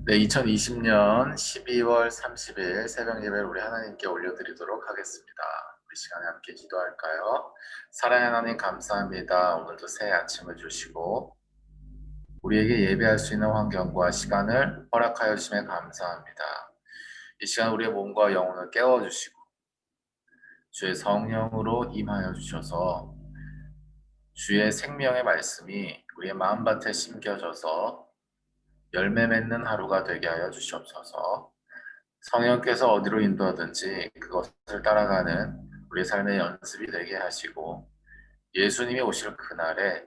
네, 2020년 12월 30일 새벽 예배를 우리 하나님께 올려드리도록 하겠습니다. 우리 시간에 함께 기도할까요? 사랑하는 하나님 감사합니다. 오늘도 새 아침을 주시고 우리에게 예배할 수 있는 환경과 시간을 허락하여 주심에 감사합니다. 이 시간 우리의 몸과 영혼을 깨워주시고 주의 성령으로 임하여 주셔서 주의 생명의 말씀이 우리의 마음밭에 심겨져서 열매 맺는 하루가 되게 하여 주시옵소서. 성령께서 어디로 인도하든지 그것을 따라가는 우리 삶의 연습이 되게 하시고 예수님이 오실 그날에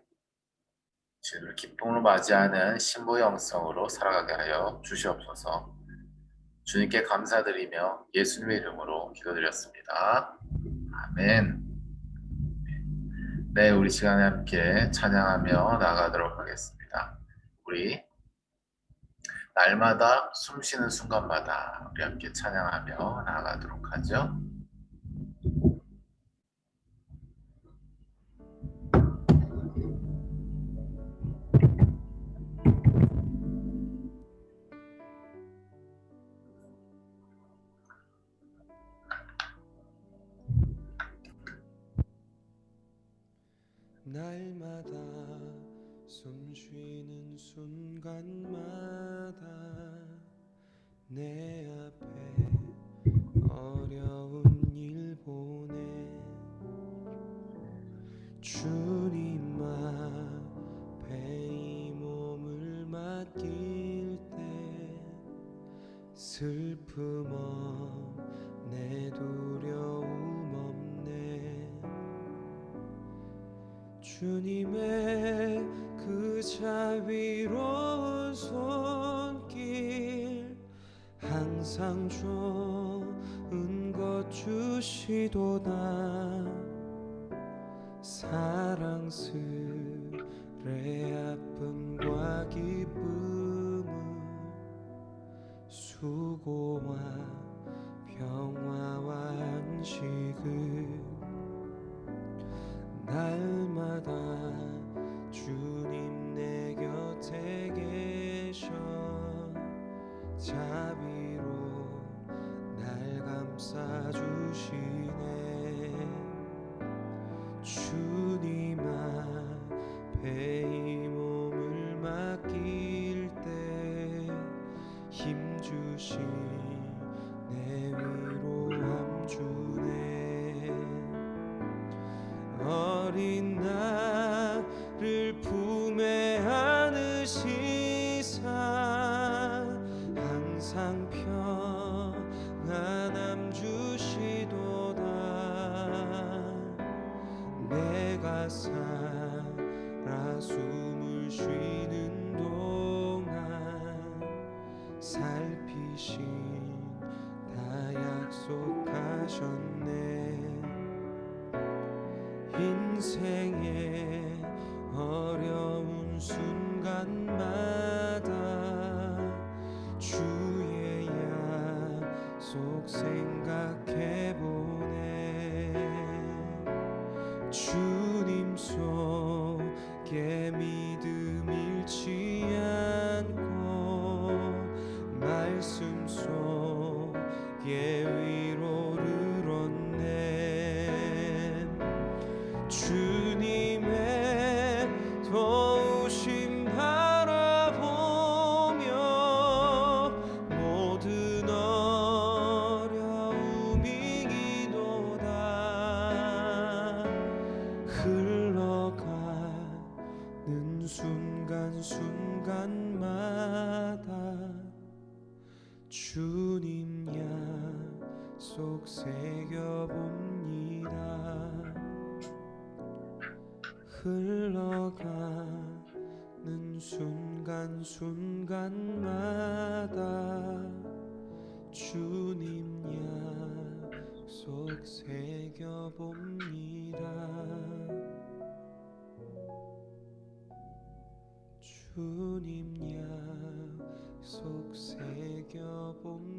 주님을 기쁨으로 맞이하는 신부 영성으로 살아가게 하여 주시옵소서. 주님께 감사드리며 예수님의 이름으로 기도드렸습니다. 아멘. 네, 우리 시간에 함께 찬양하며 나가도록 하겠습니다. 우리 날마다 숨쉬는 순간마다 우리 함께 찬양하며 나가도록 하죠. 날마다 숨쉬는 순간마다 내 앞에 어려운 일 보내 주님 앞에 이 몸을 맡길 때 슬픔 없네 두려움 없네 주님의 그 자비로운 손길 항상 좋은 것 주시도다 사랑스레 아픔과 기쁨은 수고와 평화와 안식을 날마다 주님 내 곁에 계셔 자비로 날 감싸주시네 주님 앞에 이 몸을 맡길 때 힘주신 내 위로함 주네 어린 나를 품에 안으시사 항상 평안함 주시도다 내가 살아 숨을 쉬는 동안 살피신 다 약속하셨네 인생의 어려운 순간마다 주의 약속 생각해보네 주님 속에 믿음 잃지 않고 말씀 속에 위로를 얻네 주님의 도우심 바라보며 모든 어려움 이기도다 흘러가는 순간순간마다 주님 약속 새겨봅니다 흘러가는 순간순간마다 주님 약속 새겨봅니다 주님 약속 새겨봅니다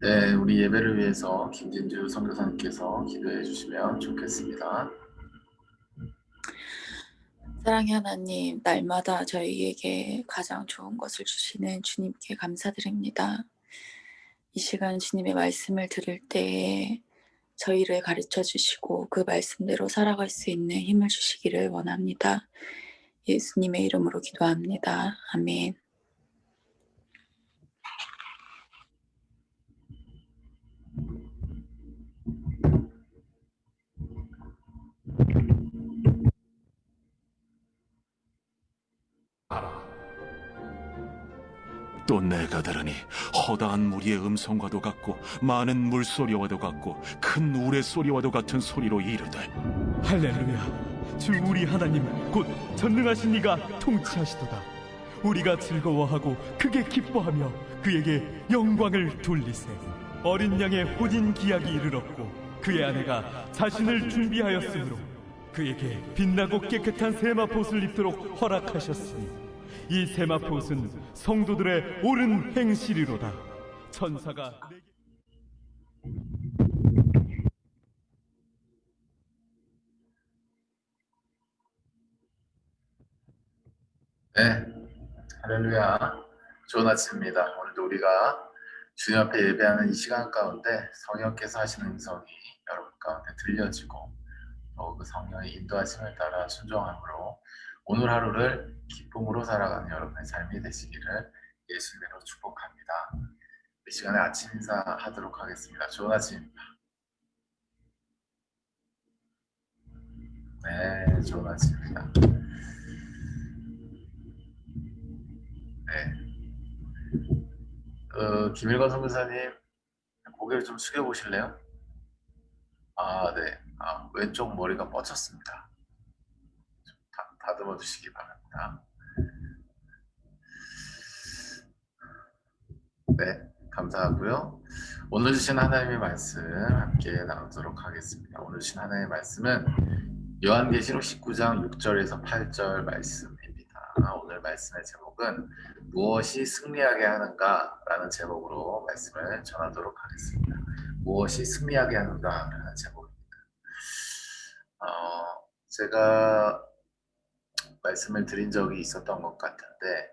네, 우리 예배를 위해서 김진주 선교사님께서 기도해 주시면 좋겠습니다. 사랑의 하나님, 날마다 저희에게 가장 좋은 것을 주시는 주님께 감사드립니다. 이 시간 주님의 말씀을 들을 때에 저희를 가르쳐 주시고 그 말씀대로 살아갈 수 있는 힘을 주시기를 원합니다. 예수님의 이름으로 기도합니다. 아멘. 또 내가 들으니 허다한 무리의 음성과도 같고 많은 물소리와도 같고 큰 우레소리와도 같은 소리로 이르되 할렐루야. 주 우리 하나님 곧 전능하신 이가 통치하시도다. 우리가 즐거워하고 크게 기뻐하며 그에게 영광을 돌리세. 어린 양의 혼인 기약이 이르렀고 그의 아내가 자신을 준비하였으므로 그에게 빛나고 깨끗한 세마포옷을 입도록 허락하셨으니 이 세마포옷은 성도들의 옳은 행실이로다. 천사가 네, 할렐루야. 좋은 아침입니다. 오늘도 우리가 주님 앞에 예배하는 이 시간 가운데 성령께서 하시는 음성이 여러분 가운데 들려지고 또 그 성령의 인도하심을 따라 순종함으로 오늘 하루를 기쁨으로 살아가는 여러분의 삶이 되시기를 예수님으로 축복합니다. 이 시간에 아침 인사하도록 하겠습니다. 좋은 아침입니다. 네, 좋은 아침입니다. 네. 김일건 선교사님, 고개를 좀 숙여보실래요? 아, 네. 왼쪽 머리가 뻗쳤습니다. 좀 다듬어 주시기 바랍니다. 네, 감사하고요. 오늘 주신 하나님의 말씀 함께 나누도록 하겠습니다. 오늘 주신 하나님의 말씀은 요한계시록 19장 6절에서 8절 말씀입니다. 오늘 말씀의 제목은 무엇이 승리하게 하는가? 라는 제목으로 말씀을 전하도록 하겠습니다. 무엇이 승리하게 하는가? 라는 제목입니다. 제가 말씀을 드린 적이 있었던 것 같은데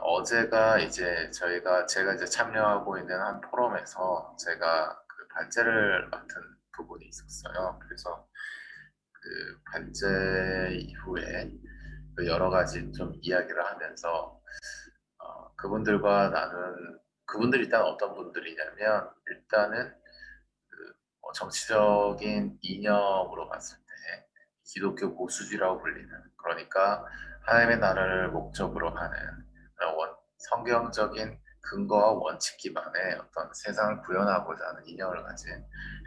어제가 이제 제가 이제 참여하고 있는 한 포럼에서 제가 그 발제를 맡은 부분이 있었어요. 그래서 그 발제 이후에 그 여러 가지 좀 이야기를 하면서 그분들이 일단 어떤 분들이냐면 일단은 정치적인 이념으로 봤을 때 기독교 보수주의라고 불리는, 그러니까 하나님의 나라를 목적으로 하는 성경적인 근거와 원칙 기반의 어떤 세상을 구현하고자 하는 이념을 가진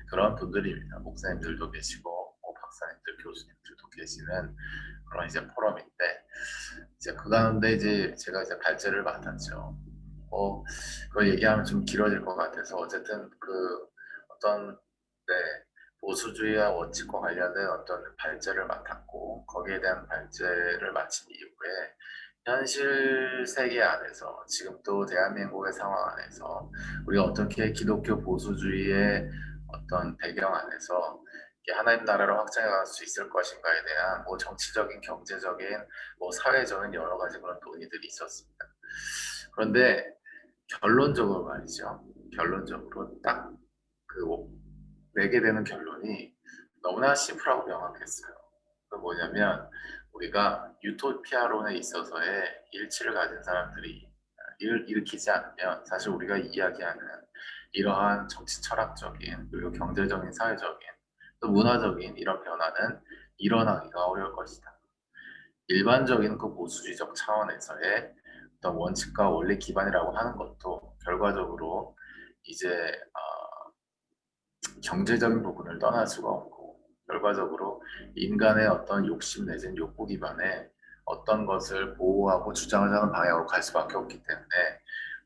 그런 분들입니다. 목사님들도 계시고 박사님들, 교수님들도 계시는 그런 이제 포럼인데, 이제 그 가운데 이제 제가 이제 발제를 맡았죠. 그걸 얘기하면 좀 길어질 것 같아서 어쨌든 그 어떤 네, 보수주의와 원칙과 관련된 어떤 발제를 맡았고, 거기에 대한 발제를 마친 이후에 현실 세계 안에서 지금 또 대한민국의 상황 안에서 우리가 어떻게 기독교 보수주의의 어떤 배경 안에서 하나님 나라를 확장해 갈 수 있을 것인가에 대한 정치적인, 경제적인, 사회적인 여러 가지 그런 논의들이 있었습니다. 그런데 결론적으로 말이죠. 결론적으로 딱 그 내게 되는 결론이 너무나 심플하고 명확했어요. 그 뭐냐면 우리가 유토피아론에 있어서의 일치를 가진 사람들이 일으키지 않으면 사실 우리가 이야기하는 이러한 정치 철학적인 그리고 경제적인, 사회적인, 또 문화적인 이런 변화는 일어나기가 어려울 것이다. 일반적인 그 보수주의적 차원에서의 어떤 원칙과 원리 기반이라고 하는 것도 결과적으로 이제 경제적인 부분을 떠날 수가 없고, 결과적으로 인간의 어떤 욕심 내지는 욕구 기반의 어떤 것을 보호하고 주장하자는 방향으로 갈 수밖에 없기 때문에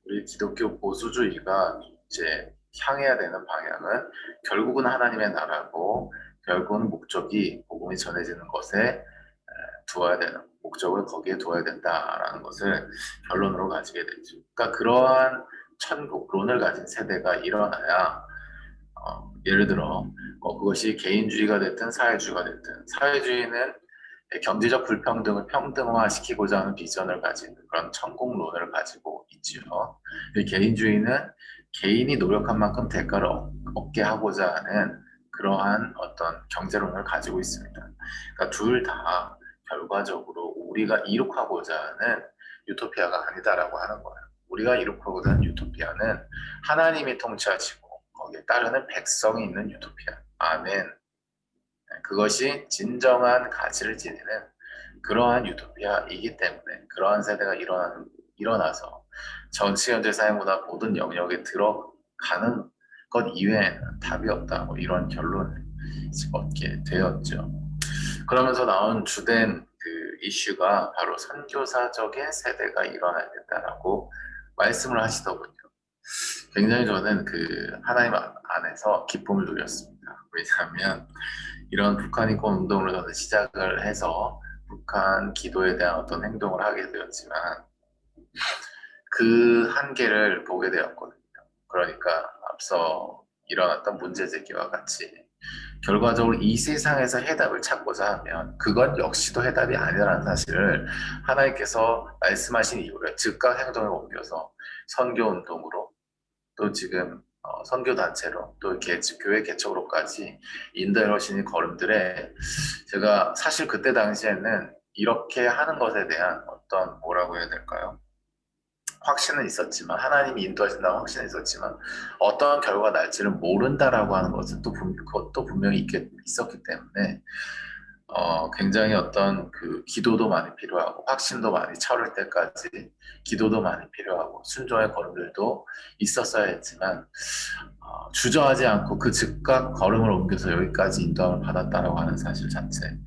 우리 기독교 보수주의가 이제 향해야 되는 방향은 결국은 하나님의 나라고, 결국은 목적이 복음이 전해지는 것에 두어야 되는, 목적을 거기에 두어야 된다라는 것을 결론으로 가지게 되죠. 그러니까 그러한 천국론을 가진 세대가 일어나야 예를 들어 그것이 개인주의가 됐든 사회주의가 됐든 사회주의는 경제적 불평등을 평등화시키고자 하는 비전을 가진 그런 천국론을 가지고 있지요. 개인주의는 개인이 노력한 만큼 대가를 얻게 하고자 하는 그러한 어떤 경제론을 가지고 있습니다. 그러니까 둘 다 결과적으로 우리가 이룩하고자 하는 유토피아가 아니다라고 하는 거예요. 우리가 이룩하고자 하는 유토피아는 하나님이 통치하시고 거기에 따르는 백성이 있는 유토피아. 아멘. 그것이 진정한 가치를 지니는 그러한 유토피아이기 때문에 그러한 세대가 일어나서 정치, 경제, 사회, 문화 모든 영역에 들어가는 것 이외에는 답이 없다. 뭐 이런 결론을 얻게 되었죠. 그러면서 나온 주된 그 이슈가 바로 선교사적인 세대가 일어나야 된다라고 말씀을 하시더군요. 굉장히 저는 그 하나님 안에서 기쁨을 누렸습니다. 왜냐하면 이런 북한 인권 운동을 저는 시작을 해서 북한 기도에 대한 어떤 행동을 하게 되었지만 그 한계를 보게 되었거든요. 그러니까 앞서 일어났던 문제 제기와 같이 결과적으로 이 세상에서 해답을 찾고자 하면 그건 역시도 해답이 아니라는 사실을 하나님께서 말씀하신 이후에 즉각 행동에 옮겨서 선교운동으로 또 지금 선교단체로 또 교회 개척으로까지 인도해 오신 걸음들에 제가 사실 그때 당시에는 이렇게 하는 것에 대한 어떤 뭐라고 해야 될까요? 확신은 있었지만 하나님이 인도하신다는 확신은 있었지만 어떠한 결과가 날지를 모른다라고 하는 것은 그것도 분명히 있었기 때문에 굉장히 어떤 그 기도도 많이 필요하고 확신도 많이 차올 때까지 기도도 많이 필요하고 순종의 걸음들도 있었어야 했지만 주저하지 않고 그 즉각 걸음을 옮겨서 여기까지 인도함을 받았다라고 하는 사실 자체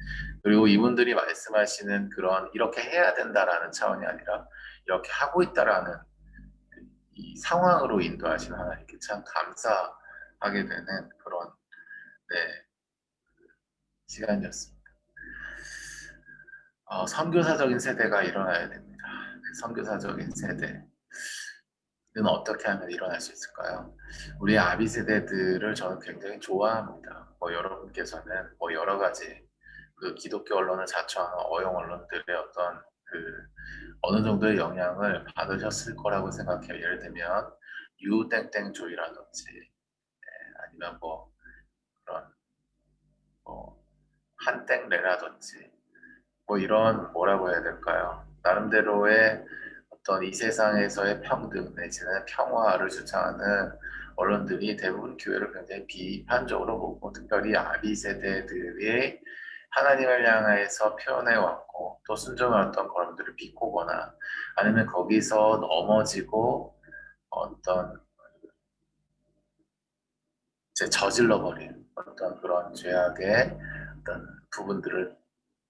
그리고 이분들이 말씀하시는 그런 이렇게 해야 된다라는 차원이 아니라 이렇게 하고 있다라는 이 상황으로 인도하시는 하나님께 참 감사하게 되는 그런 시간이었습니다. 선교사적인 세대가 일어나야 됩니다. 그 선교사적인 세대는 어떻게 하면 일어날 수 있을까요? 우리 아비 세대들을 저는 굉장히 좋아합니다. 여러분께서는 여러 가지 그 기독교 언론을 자처하는 어용 언론들의 어떤 그 어느 정도의 영향을 받으셨을 거라고 생각해요. 예를 들면 유땡땡조이라든지 아니면 그런 한땡레라든지 이런 뭐라고 해야 될까요? 나름대로의 어떤 이 세상에서의 평등 내지는 평화를 주창하는 언론들이 대부분 교회를 굉장히 비판적으로 보고 특별히 아비 세대들이 하나님을 향해서 표현해왔고 또 순종해왔던 걸음들을 비꼬거나 아니면 거기서 넘어지고 어떤 저질러버린 어떤 그런 죄악의 어떤 부분들을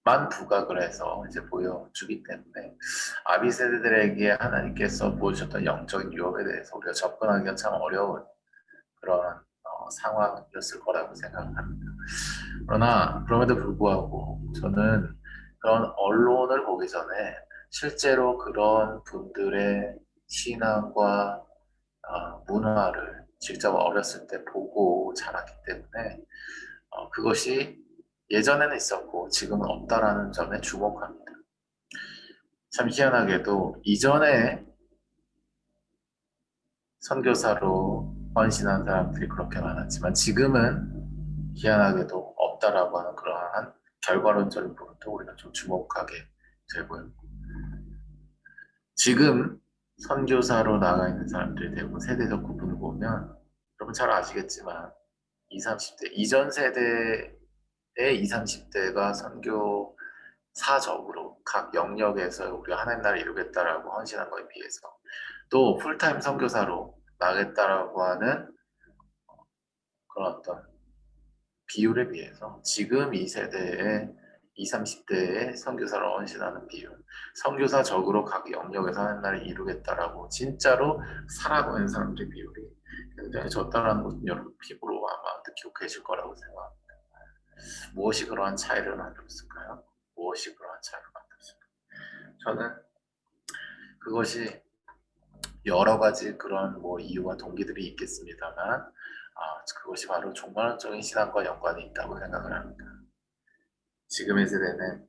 만 부각을 해서 이제 보여주기 때문에 아비 세대들에게 하나님께서 보여주셨던 영적인 유업에 대해서 우리가 접근하기가 참 어려운 그런 상황이었을 거라고 생각합니다. 그러나 그럼에도 불구하고 저는 그런 언론을 보기 전에 실제로 그런 분들의 신앙과 문화를 직접 어렸을 때 보고 자랐기 때문에 그것이 예전에는 있었고 지금은 없다라는 점에 주목합니다. 참 희한하게도 이전에 선교사로 헌신한 사람들이 그렇게 많았지만 지금은 희한하게도 없다라고 하는 그러한 결과론적인 부분도 우리가 좀 주목하게 되고요. 지금 선교사로 나가 있는 사람들이 대부분 세대적 구분을 보면 여러분 잘 아시겠지만 20, 30대 이전 세대의 20, 30대가 선교사적으로 각 영역에서 우리가 하나님 나라를 이루겠다라고 헌신한 것에 비해서 또 풀타임 선교사로 나겠다라고 하는 그런 어떤 비율에 비해서 지금 이 세대의 20, 30대의 선교사로 헌신하는 비율, 선교사적으로 각 영역에서 하나님 나라를 이루겠다라고 진짜로 살아가는 사람들의 비율이 굉장히 적다라는 것은 여러분 피부로 아마 느끼고 계실 거라고 생각합니다. 무엇이 그러한 차이를 만들었을까요? 무엇이 그러한 차이를 만들었을까요? 저는 그것이 여러 가지 그런 뭐 이유와 동기들이 있겠습니다만 그것이 바로 종말론적인 신앙과 연관이 있다고 생각을 합니다. 지금의 세대는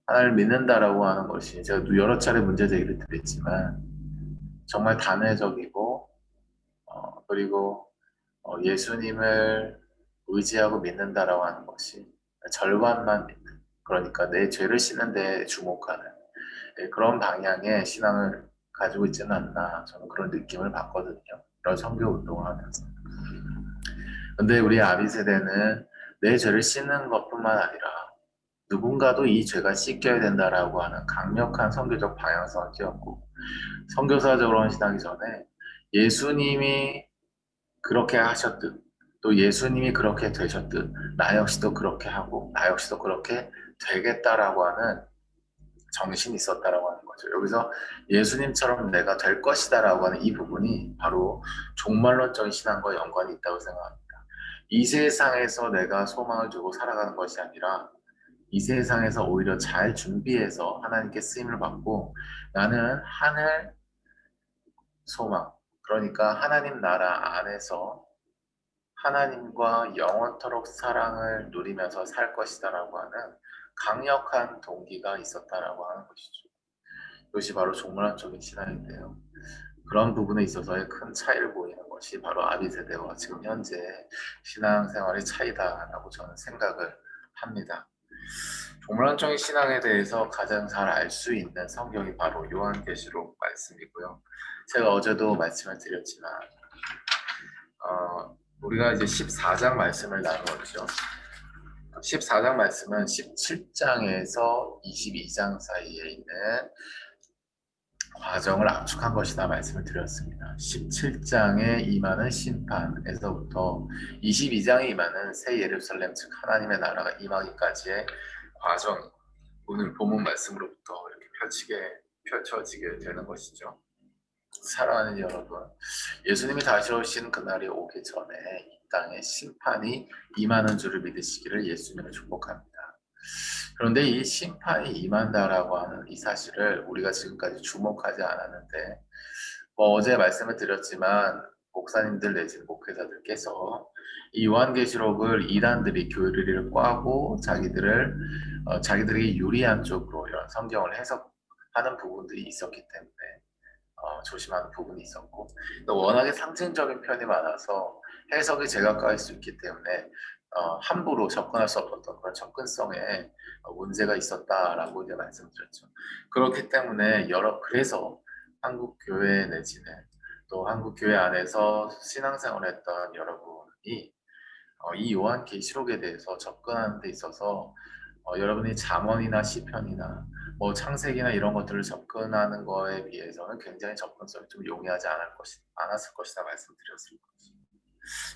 하나님을 믿는다라고 하는 것이 제가 여러 차례 문제 제기를 드렸지만 정말 단회적이고 그리고 예수님을 의지하고 믿는다라고 하는 것이 절반만 믿는, 그러니까 내 죄를 씻는 데 주목하는 그런 방향의 신앙을 가지고 있지는 않나, 저는 그런 느낌을 받거든요. 이런 선교 운동을 하면서. 근데 우리 아비 세대는 내 죄를 씻는 것뿐만 아니라 누군가도 이 죄가 씻겨야 된다라고 하는 강력한 선교적 방향성을 띄웠고, 선교사적으로 신앙이 전에 예수님이 그렇게 하셨듯 또 예수님이 그렇게 되셨듯 나 역시도 그렇게 하고 나 역시도 그렇게 되겠다라고 하는 정신이 있었다라고 하는 거죠. 여기서 예수님처럼 내가 될 것이다라고 하는 이 부분이 바로 종말론적인 신앙과 연관이 있다고 생각합니다. 이 세상에서 내가 소망을 두고 살아가는 것이 아니라 이 세상에서 오히려 잘 준비해서 하나님께 쓰임을 받고 나는 하늘 소망, 그러니까 하나님 나라 안에서 하나님과 영원토록 사랑을 누리면서 살 것이다라고 하는 강력한 동기가 있었다라고 하는 것이죠. 이것이 바로 종말론적인 신앙인데요. 그런 부분에 있어서의 큰 차이를 보이는 것이 바로 아비 세대와 지금 현재 신앙생활의 차이다라고 저는 생각을 합니다. 종말론적인 신앙에 대해서 가장 잘 알 수 있는 성경이 바로 요한계시록 말씀이고요. 제가 어제도 말씀을 드렸지만 우리가 이제 14장 말씀을 나누었죠. 14장 말씀은 17장에서 22장 사이에 있는 과정을 압축한 것이다 말씀을 드렸습니다. 17장에 임하는 심판에서부터 22장에 임하는 새 예루살렘, 즉 하나님의 나라가 임하기까지의 과정, 오늘 본문 말씀으로부터 이렇게 펼쳐지게 되는 것이죠. 사랑하는 여러분, 예수님이 다시 오신 그날이 오기 전에 이 땅에 심판이 임하는 줄을 믿으시기를 예수님을 축복합니다. 그런데 이 심판이 임한다라고 하는 이 사실을 우리가 지금까지 주목하지 않았는데 어제 말씀을 드렸지만 목사님들 내지는 목회자들께서 이 요한계시록을 이단들이 교리를 꽈고 자기들에게 유리한 쪽으로 이런 성경을 해석하는 부분들이 있었기 때문에 조심하는 부분이 있었고, 또 워낙에 상징적인 표현이 많아서 해석이 제각각일 수 있기 때문에 함부로 접근할 수 없었던 그런 접근성에 문제가 있었다라고 이제 말씀드렸죠. 그렇기 때문에 그래서 한국 교회 내지는 또 한국 교회 안에서 신앙생활했던 여러분이 이 요한계시록에 대해서 접근하는 데 있어서 여러분이 잠언이나 시편이나 뭐 창세기나 이런 것들을 접근하는 거에 비해서는 굉장히 접근성이 좀 용이하지 않았을 것이다 말씀드렸을 거죠.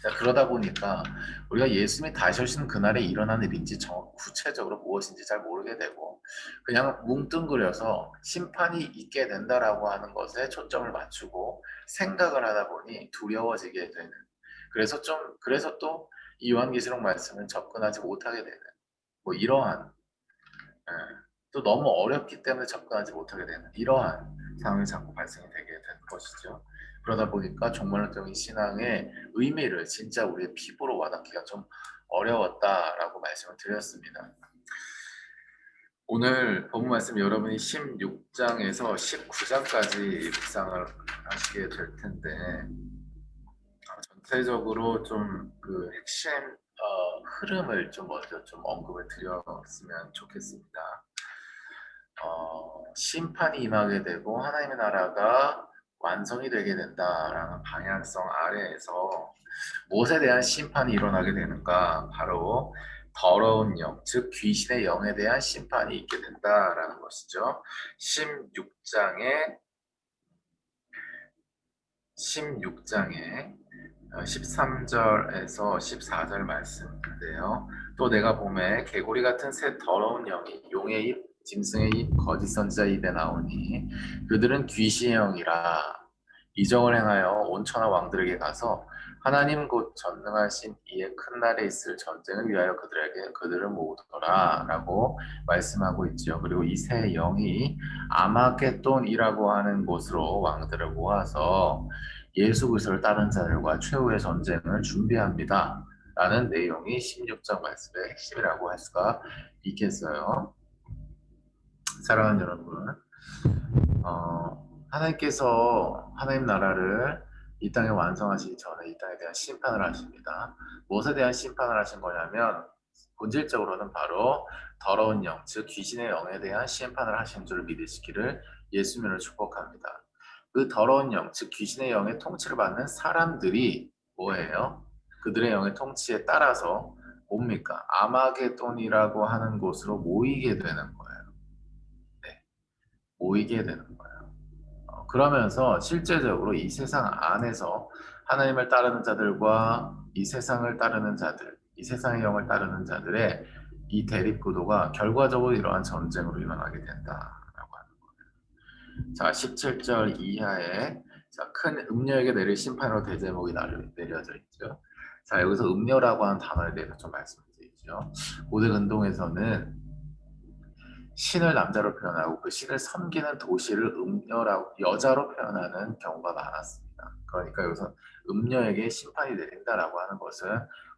자, 그러다 보니까 우리가 예수님이 다시 오시는 그날에 일어난 일인지 구체적으로 무엇인지 잘 모르게 되고 그냥 뭉뚱그려서 심판이 있게 된다라고 하는 것에 초점을 맞추고 생각을 하다 보니 두려워지게 되는, 그래서 또 이 요한계시록 말씀은 접근하지 못하게 되는 뭐 이러한 또 너무 어렵기 때문에 접근하지 못하게 되는 이러한 상황이 자꾸 발생이 되게 된 것이죠. 그러다 보니까 종말론적인 신앙의 의미를 진짜 우리의 피부로 와닿기가 좀 어려웠다라고 말씀을 드렸습니다. 오늘 본문 말씀 여러분이 16장에서 19장까지 묵상을 하시게 될 텐데 전체적으로 좀 그 핵심 흐름을 좀 먼저 좀 언급을 드렸으면 좋겠습니다. 심판이 임하게 되고 하나님의 나라가 완성이 되게 된다라는 방향성 아래에서 무엇에 대한 심판이 일어나게 되는가? 바로 더러운 영, 즉 귀신의 영에 대한 심판이 있게 된다라는 것이죠. 16장에 13절에서 14절 말씀인데요. 또 내가 보매 개구리 같은 새 더러운 영이 용의 입, 짐승의 입, 거짓 선지자 입에 나오니 그들은 귀신의 영이라 이적을 행하여 온 천하 왕들에게 가서 하나님 곧 전능하신 이의 큰 날에 있을 전쟁을 위하여 그들을 모으더라 라고 말씀하고 있죠. 그리고 이 세 영이 아마겟돈이라고 하는 곳으로 왕들을 모아서 예수 그리스도를 따르는 자들과 최후의 전쟁을 준비합니다 라는 내용이 16장 말씀의 핵심이라고 할 수가 있겠어요. 사랑하는 여러분, 하나님께서 하나님 나라를 이 땅에 완성하시기 전에 이 땅에 대한 심판을 하십니다. 무엇에 대한 심판을 하신 거냐면 본질적으로는 바로 더러운 영, 즉 귀신의 영에 대한 심판을 하신 줄 믿으시기를 예수님을 축복합니다. 그 더러운 영, 즉 귀신의 영의 통치를 받는 사람들이 뭐예요? 그들의 영의 통치에 따라서 뭡니까? 아마겟돈이라고 하는 곳으로 모이게 되는 거예요. 네, 모이게 되는 거예요. 그러면서 실제적으로 이 세상 안에서 하나님을 따르는 자들과 이 세상을 따르는 자들, 이 세상의 영을 따르는 자들의 이 대립구도가 결과적으로 이러한 전쟁으로 일어나게 된다라고 하는 거예요. 자, 17절 이하에 큰 음녀에게 내릴 심판으로 대제목이 내려져 있죠. 자, 여기서 음녀라고 하는 단어에 대해서 좀 말씀드리죠. 고대 근동에서는 신을 남자로 표현하고 그 신을 섬기는 도시를 음녀라고 여자로 표현하는 경우가 많았습니다. 그러니까 여기서 음녀에게 심판이 내린다라고 하는 것은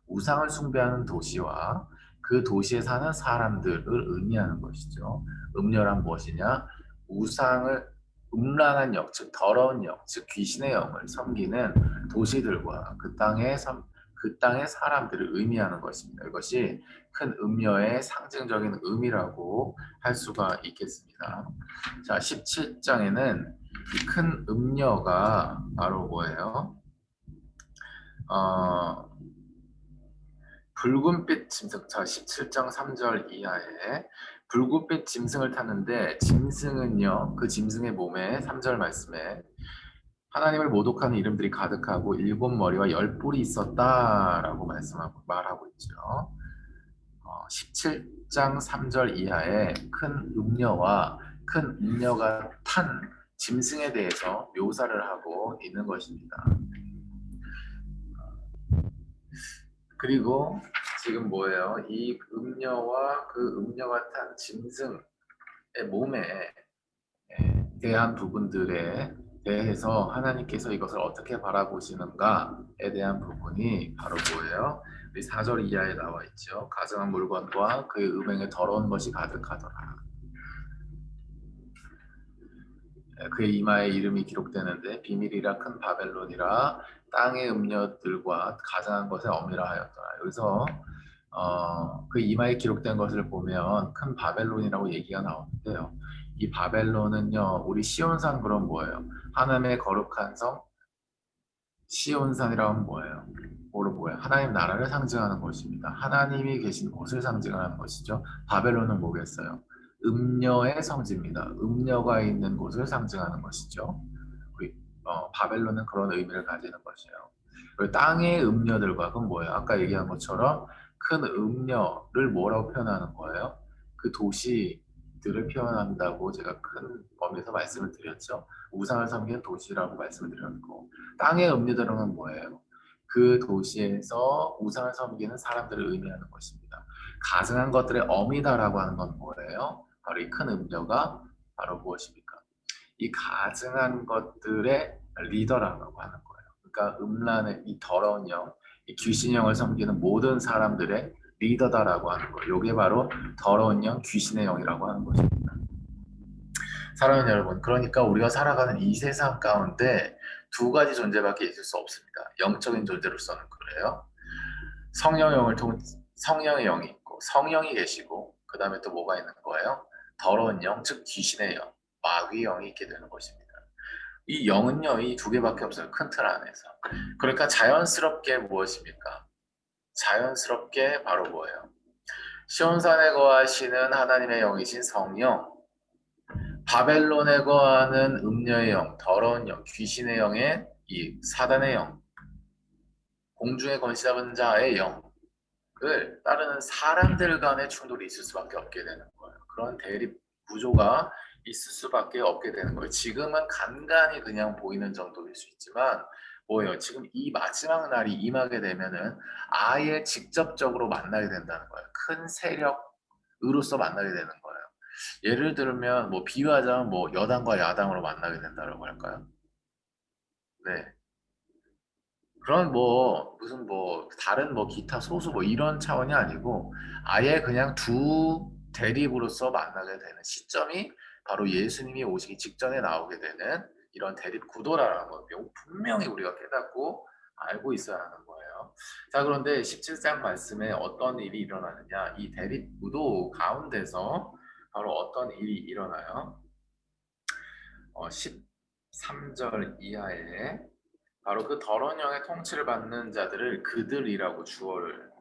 우상을 숭배하는 도시와 그 도시에 사는 사람들을 의미하는 것이죠. 음녀란 무엇이냐? 우상을 음란한 영, 즉 더러운 영, 즉 귀신의 영을 섬기는 도시들과 그 땅의 사람들을 의미하는 것입니다. 이것이 큰 음녀의 상징적인 의미라고 할 수가 있겠습니다. 자, 17장에는 이 큰 음녀가 바로 뭐예요? 붉은빛 짐승, 자 17장 3절 이하에 붉은빛 짐승을 탔는데 짐승은요, 그 짐승의 몸에 3절 말씀에 하나님을 모독하는 이름들이 가득하고 7머리와 10뿔이 있었다라고 말하고 있죠. 17장 3절 이하에 큰 음녀와 큰 음녀가 탄 짐승에 대해서 묘사를 하고 있는 것입니다. 그리고 지금 뭐예요? 이 음녀와 그 음녀가 탄 짐승의 몸에 대한 부분들에 대해서 하나님께서 이것을 어떻게 바라보시는가에 대한 부분이 바로 뭐예요? 우리 4절 이하에 나와 있죠. 가증한 물건과 그의 음행에 더러운 것이 가득하더라. 그의 이마에 이름이 기록되는데 비밀이라 큰 바벨론이라 땅의 음녀들과 가증한 것에 엄밀하 하였더라. 여기서 그 이마에 기록된 것을 보면 큰 바벨론이라고 얘기가 나오는데요. 이 바벨론은요, 우리 시온산 그럼 뭐예요? 하나님의 거룩한 성 시온산이라면 뭐예요? 뭐예요? 하나님 나라를 상징하는 것입니다. 하나님이 계신 곳을 상징하는 것이죠. 바벨론은 뭐겠어요? 음녀의 성지입니다. 음녀가 있는 곳을 상징하는 것이죠. 우리 바벨론은 그런 의미를 가지는 것이에요. 그리고 땅의 음녀들과 그건 뭐예요? 아까 얘기한 것처럼 큰 음녀를 뭐라고 표현하는 거예요? 그 도시들을 표현한다고 제가 큰 범위에서 말씀을 드렸죠. 우상을 섬기는 도시라고 말씀을 드렸고, 땅의 음녀들은 뭐예요? 그 도시에서 우상을 섬기는 사람들을 의미하는 것입니다. 가증한 것들의 어미다라고 하는 건 뭐예요? 바로 이 큰 음녀가 바로 무엇입니까? 이 가증한 것들의 리더라고 하는 거예요. 그러니까 음란의 이 더러운 영, 이 귀신 영을 섬기는 모든 사람들의 리더다라고 하는 거예요. 이게 바로 더러운 영, 귀신의 영이라고 하는 것입니다. 사랑하는 여러분, 그러니까 우리가 살아가는 이 세상 가운데 두 가지 존재밖에 있을 수 없습니다. 영적인 존재로서는 그래요. 성령의 영이 있고 성령이 계시고 그 다음에 또 뭐가 있는 거예요? 더러운 영, 즉 귀신의 영, 마귀의 영이 있게 되는 것입니다. 이 영은요, 이 두 개밖에 없어요. 큰 틀 안에서. 그러니까 자연스럽게 무엇입니까? 자연스럽게 바로 뭐예요? 시온산에 거하시는 하나님의 영이신 성령, 바벨론에 거하는 음녀의 영, 더러운 영, 귀신의 영의 이 사단의 영, 공중에 권세 잡은 자의 영을 따르는 사람들 간의 충돌이 있을 수밖에 없게 되는 거예요. 그런 대립 구조가 있을 수밖에 없게 되는 거예요. 지금은 간간히 그냥 보이는 정도일 수 있지만 뭐예요? 지금 이 마지막 날이 임하게 되면은 아예 직접적으로 만나게 된다는 거예요. 큰 세력으로서 만나게 되는 거예요. 예를 들면 뭐 비유하자면 뭐 여당과 야당으로 만나게 된다라고 할까요? 네. 그런 뭐 무슨 뭐 다른 뭐 기타 소수 뭐 이런 차원이 아니고 아예 그냥 두 대립으로서 만나게 되는 시점이 바로 예수님이 오시기 직전에 나오게 되는 이런 대립 구도라는 걸 분명히 우리가 깨닫고 알고 있어야 하는 거예요. 자, 그런데 17장 말씀에 어떤 일이 일어나느냐? 이 대립 구도 가운데서 바로 어떤 일이 일어나요? 13절 이하에 바로 그 더러운 영의 통치를 받는 자들을 그들이라고 주어를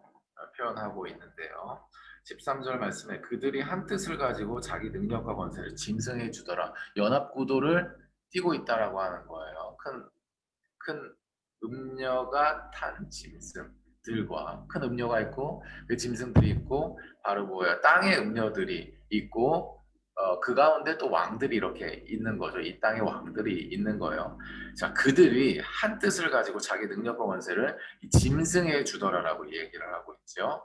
표현하고 있는데요. 13절 말씀에 그들이 한 뜻을 가지고 자기 능력과 권세를 짐승해 주더라. 연합 구도를 띠고 있다라고 하는 거예요. 큰 음녀가 탄 짐승들과 큰 음녀가 있고 그 짐승들이 있고 바로 뭐야 땅의 음녀들이 있고 그 가운데 또 왕들이 이렇게 있는 거죠. 이 땅에 왕들이 있는 거예요. 자, 그들이 한 뜻을 가지고 자기 능력과 권세를 이 짐승에 주더라라고 얘기를 하고 있죠.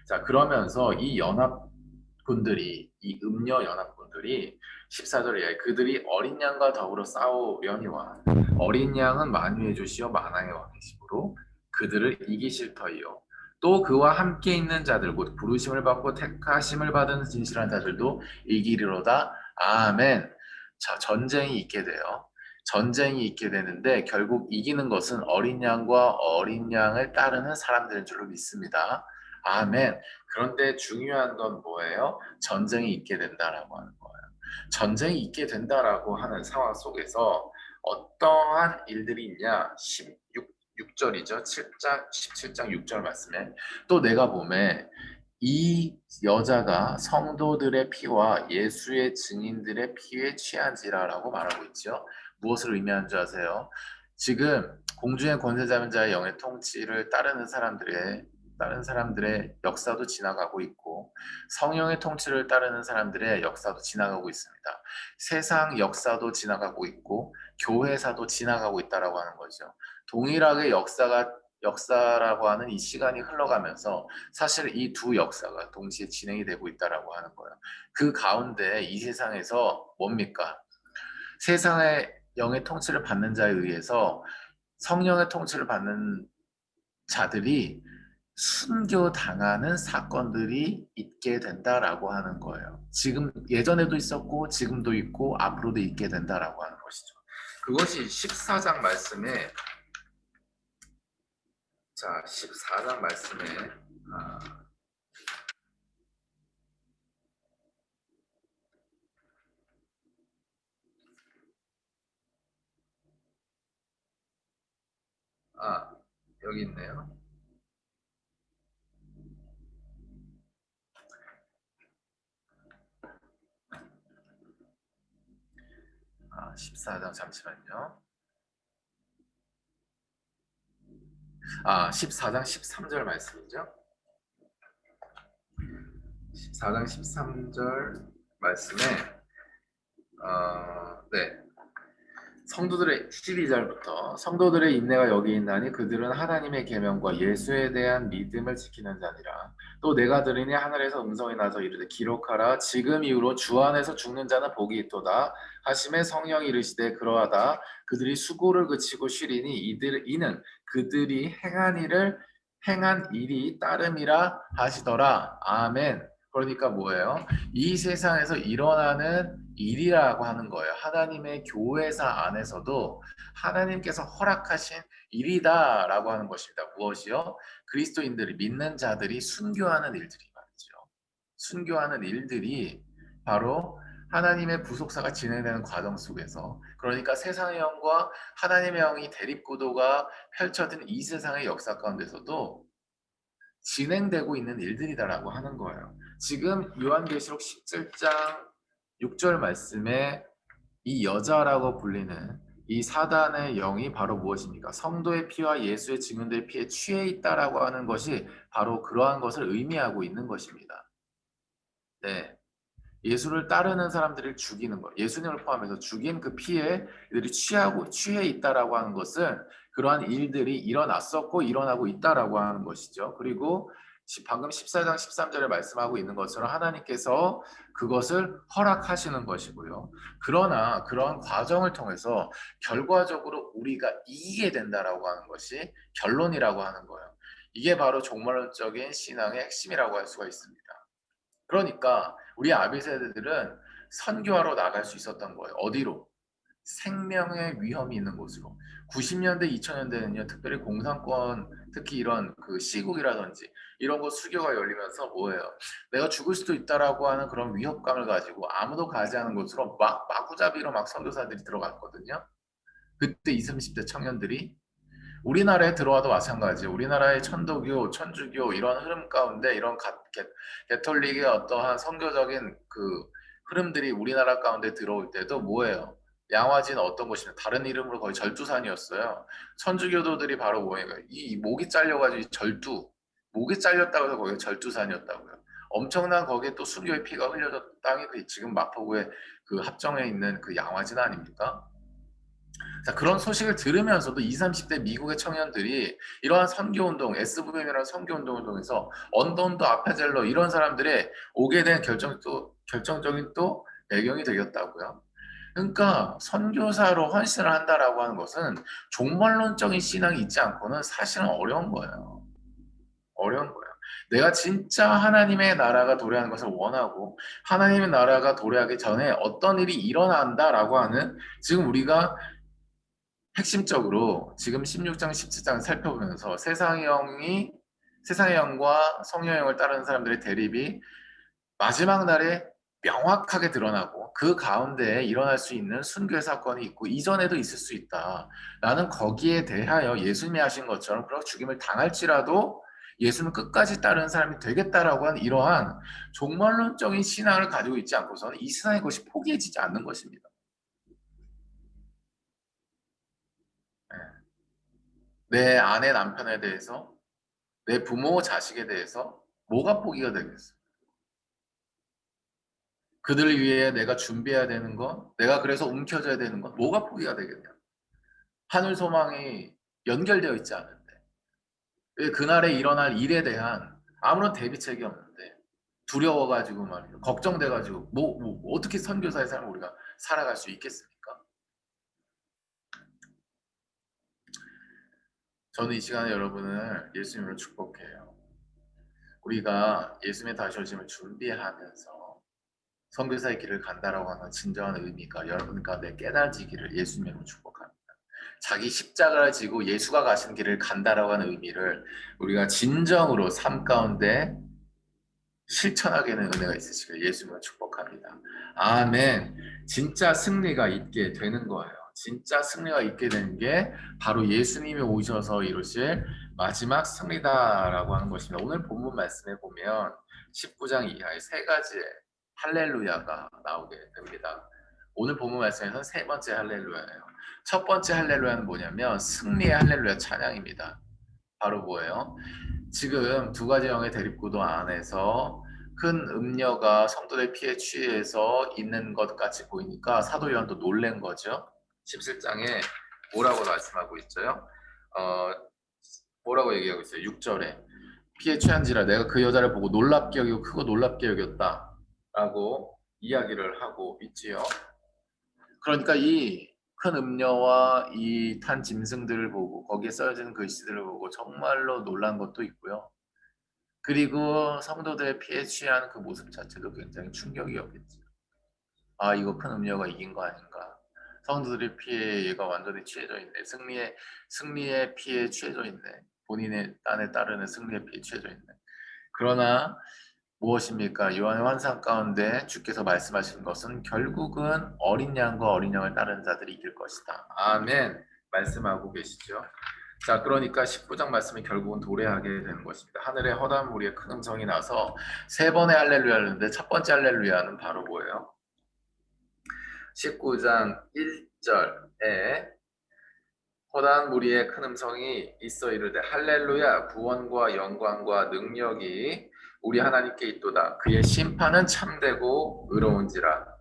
자, 그러면서 이 연합군들이 이 음녀 연합군들이 14절에 그들이 어린 양과 더불어 싸우려니와 어린 양은 만유의 주시요 만왕의 왕이시므로 그들을 이기실 터이요. 또 그와 함께 있는 자들 곧 부르심을 받고 택하심을 받은 진실한 자들도 이기리로다. 아멘. 자, 전쟁이 있게 돼요. 전쟁이 있게 되는데 결국 이기는 것은 어린 양과 어린 양을 따르는 사람들인 줄로 믿습니다. 아멘. 그런데 중요한 건 뭐예요? 전쟁이 있게 된다라고 하는 거예요. 전쟁이 있게 된다라고 하는 상황 속에서 어떠한 일들이 있냐? 6절이죠. 17장 6절 말씀에 또 내가 보매 이 여자가 성도들의 피와 예수의 증인들의 피에 취한지라라고 말하고 있죠. 무엇을 의미하는 줄 아세요? 지금 공중의 권세 잡은 자의 영의 통치를 다른 사람들의 역사도 지나가고 있고 성령의 통치를 따르는 사람들의 역사도 지나가고 있습니다. 세상 역사도 지나가고 있고 교회사도 지나가고 있다라고 하는 거죠. 동일하게 역사라고 하는 이 시간이 흘러가면서 사실 이 두 역사가 동시에 진행이 되고 있다라고 하는 거예요. 그 가운데 이 세상에서 뭡니까? 세상의 영의 통치를 받는 자에 의해서 성령의 통치를 받는 자들이 순교당하는 사건들이 있게 된다라고 하는 거예요. 지금 예전에도 있었고 지금도 있고 앞으로도 있게 된다라고 하는 것이죠. 그것이 14장 말씀에 14장 말씀에 여기 있네요. 14장 잠시만요. 14장 13절 말씀이죠. 14장 13절 말씀에 네. 성도들의 12절부터 성도들의 인내가 여기 있나니 그들은 하나님의 계명과 예수에 대한 믿음을 지키는 자니라. 또 내가 들으니 하늘에서 음성이 나서 이르되 기록하라 지금 이후로 주 안에서 죽는 자는 복이 있도다 하심에 성령이 이르시되 그러하다 그들이 수고를 그치고 쉬리니 이는 그들이 행한 일이 따름이라 하시더라. 아멘. 그러니까 뭐예요? 이 세상에서 일어나는 일이라고 하는 거예요. 하나님의 교회사 안에서도 하나님께서 허락하신 일이다라고 하는 것입니다. 무엇이요? 그리스도인들이 믿는 자들이 순교하는 일들이 말이죠. 순교하는 일들이 바로 하나님의 구속사가 진행되는 과정 속에서 그러니까 세상의 영과 하나님의 영이 대립구도가 펼쳐진 이 세상의 역사 가운데서도 진행되고 있는 일들이다라고 하는 거예요. 지금 요한계시록 17장 6절 말씀에 이 여자라고 불리는 이 사단의 영이 바로 무엇입니까? 성도의 피와 예수의 증인들의 피에 취해 있다라고 하는 것이 바로 그러한 것을 의미하고 있는 것입니다. 네. 예수를 따르는 사람들을 죽이는 것, 예수님을 포함해서 죽인 그 피해 이들이 취해 있다라고 하는 것은 그러한 일들이 일어났었고 일어나고 있다라고 하는 것이죠. 그리고 방금 14장 13절에 말씀하고 있는 것처럼 하나님께서 그것을 허락하시는 것이고요. 그러나 그러한 과정을 통해서 결과적으로 우리가 이기게 된다라고 하는 것이 결론이라고 하는 거예요. 이게 바로 종말론적인 신앙의 핵심이라고 할 수가 있습니다. 그러니까 우리 아비 세대들은 선교하러 나갈 수 있었던 거예요. 어디로? 생명의 위험이 있는 곳으로. 90년대, 2000년대는요, 특별히 공산권, 특히 이런 그 시국이라든지 이런 거 수교가 열리면서 뭐예요? 내가 죽을 수도 있다라고 하는 그런 위협감을 가지고 아무도 가지 않은 곳으로 막 마구잡이로 막 선교사들이 들어갔거든요. 그때 20, 30대 청년들이 우리나라에 들어와도 마찬가지예요. 우리나라의 천도교, 천주교 이런 흐름 가운데 이런 개톨릭의 어떠한 선교적인 그 흐름들이 우리나라 가운데 들어올 때도 뭐예요? 양화지는 어떤 곳이냐? 다른 이름으로 거의 절두산이었어요. 천주교도들이 바로 뭐예요? 이 목이 잘려가지고 목이 잘렸다고 해서 거기가 절두산이었다고요. 엄청난 거기에 또 순교의 피가 흘려졌던 땅이 지금 마포구에 그 합정에 있는 그 양화진 아닙니까? 자, 그런 소식을 들으면서도 20, 30대 미국의 청년들이 이러한 선교운동, SVM이라는 선교운동을 통해서 언더운더 아페젤러 이런 사람들의 오게 된 결정적인 또 배경이 되겠다고요. 그러니까 선교사로 헌신을 한다라고 하는 것은 종말론적인 신앙이 있지 않고는 사실은 어려운 거예요. 어려운 거예요. 내가 진짜 하나님의 나라가 도래하는 것을 원하고 하나님의 나라가 도래하기 전에 어떤 일이 일어난다라고 하는 지금 우리가 핵심적으로 지금 16장, 17장 살펴보면서 세상의 영과 성령의 영을 따르는 사람들의 대립이 마지막 날에 명확하게 드러나고 그 가운데에 일어날 수 있는 순교의 사건이 있고 이전에도 있을 수 있다. 나는 거기에 대하여 예수님이 하신 것처럼 그런 죽임을 당할지라도 예수는 끝까지 따르는 사람이 되겠다라고 하는 이러한 종말론적인 신앙을 가지고 있지 않고서는 이 세상의 것이 포기해지지 않는 것입니다. 내 아내 남편에 대해서 내 부모 자식에 대해서 뭐가 포기가 되겠어? 그들을 위해 내가 준비해야 되는 것, 내가 그래서 움켜져야 되는 것, 뭐가 포기가 되겠냐? 하늘 소망이 연결되어 있지 않은데 왜 그날에 일어날 일에 대한 아무런 대비책이 없는데 두려워가지고 말이죠. 걱정돼가지고 어떻게 선교사의 삶을 우리가 살아갈 수 있겠습니까? 저는 이 시간에 여러분을 예수님으로 축복해요. 우리가 예수님의 다시 오심을 준비하면서 선교사의 길을 간다라고 하는 진정한 의미가 여러분 가운데 깨달아지기를 예수님으로 축복합니다. 자기 십자가를 지고 예수가 가신 길을 간다라고 하는 의미를 우리가 진정으로 삶 가운데 실천하게 되는 은혜가 있으시길 예수님으로 축복합니다. 아멘. 진짜 승리가 있게 되는 거예요. 진짜 승리가 있게 되는 게 바로 예수님이 오셔서 이루실 마지막 승리다라고 하는 것입니다. 오늘 본문 말씀에 보면 19장 이하의 세 가지의 할렐루야가 나오게 됩니다. 오늘 본문 말씀에서는 세 번째 할렐루야예요. 첫 번째 할렐루야는 뭐냐면 승리의 할렐루야 찬양입니다. 바로 뭐예요? 지금 두 가지 영의 대립구도 안에서 큰 음녀가 성도들 피해 취해서 있는 것 같이 보이니까 사도 요한도 놀란 거죠. 17장에 뭐라고 말씀하고 있어요? 뭐라고 얘기하고 있어요? 6절에 피해 취한지라 내가 그 여자를 보고 놀랍게 여기고 크고 놀랍게 여겼다 라고 이야기를 하고 있지요. 그러니까 이 큰 음녀와 이 탄 짐승들을 보고 거기에 써진 글씨들을 보고 정말로 놀란 것도 있고요. 그리고 성도들의 피해 취한 그 모습 자체도 굉장히 충격이었겠죠. 아, 이거 큰 음녀가 이긴 거 아닌가. 성도들의 피해 얘가 완전히 취해져 있네. 승리의 피해에 취해져 있네. 본인의 딴에 따르는 승리의 피해에 취해져 있네. 그러나 무엇입니까? 요한의 환상 가운데 주께서 말씀하신 것은 결국은 어린 양과 어린 양을 따르는 자들이 이길 것이다. 아멘. 말씀하고 계시죠. 자, 그러니까 19장 말씀이 결국은 도래하게 되는 것입니다. 하늘에 허다한 무리의 큰 음성이 나서 세 번의 할렐루야를 하는데 첫 번째 할렐루야는 바로 뭐예요? 19장 1절에 허다한 무리의 큰 음성이 있어 이르되 할렐루야 구원과 영광과 능력이 우리 하나님께 있도다. 그의 심판은 참되고 의로운지라.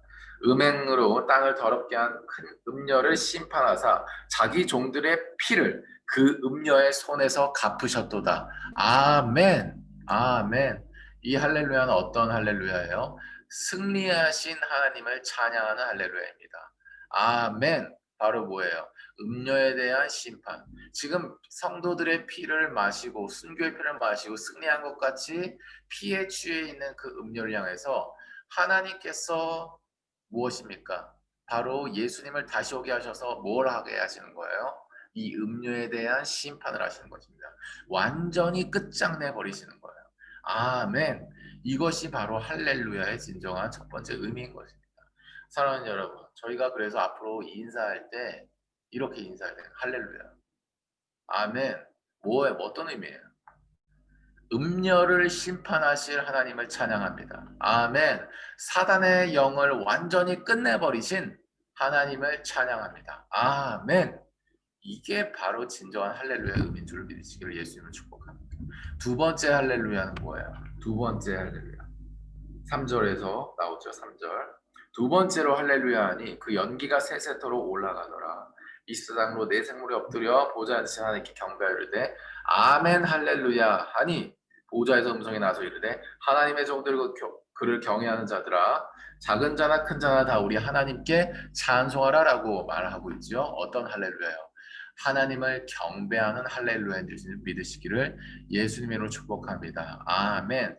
음행으로 땅을 더럽게 한 큰 음녀를 심판하사 자기 종들의 피를 그 음녀의 손에서 갚으셨도다. 아멘. 아멘. 이 할렐루야는 어떤 할렐루야예요? 승리하신 하나님을 찬양하는 할렐루야입니다. 아멘. 바로 뭐예요? 음녀에 대한 심판. 지금 성도들의 피를 마시고 순교의 피를 마시고 승리한 것 같이 피에 취해 있는 그 음료를 향해서 하나님께서 무엇입니까? 바로 예수님을 다시 오게 하셔서 뭘 하게 하시는 거예요? 이 음료에 대한 심판을 하시는 것입니다. 완전히 끝장내 버리시는 거예요. 아멘. 이것이 바로 할렐루야의 진정한 첫 번째 의미인 것입니다. 사랑하는 여러분, 저희가 그래서 앞으로 인사할 때 이렇게 인사해야 돼요. 할렐루야. 아멘. 뭐예요? 어떤 의미예요? 음녀를 심판하실 하나님을 찬양합니다. 아멘. 사단의 영을 완전히 끝내버리신 하나님을 찬양합니다. 아멘. 이게 바로 진정한 할렐루야의 의미인 줄 믿으시기를 예수님을 축복합니다. 두 번째 할렐루야는 뭐예요? 두 번째 할렐루야. 3절에서 나오죠. 3절. 두 번째로 할렐루야 하니 그 연기가 세세토록 올라가더라. 이 세상으로 내 생물에 엎드려 보좌 앉으신 하나님께 경배하여 이르되 아멘 할렐루야 하니 보좌에서 음성이 나서 이르되 하나님의 종들 그를 경외하는 자들아 작은 자나 큰 자나 다 우리 하나님께 찬송하라 라고 말하고 있죠. 어떤 할렐루야요? 하나님을 경배하는 할렐루야인 줄 믿으시기를 예수님으로 축복합니다. 아멘.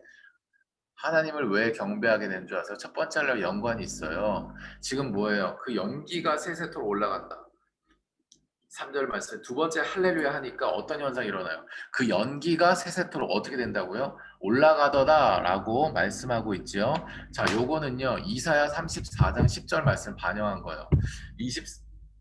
하나님을 왜 경배하게 된 줄 아세요? 첫 번째 할렐루야 연관이 있어요. 지금 뭐예요? 그 연기가 세세토록 올라간다. 3절 말씀 두 번째 할렐루야 하니까 어떤 현상이 일어나요? 그 연기가 세세토록 어떻게 된다고요? 올라가더다 라고 말씀하고 있죠. 자, 요거는요 이사야 34장 10절 말씀 반영한 거예요.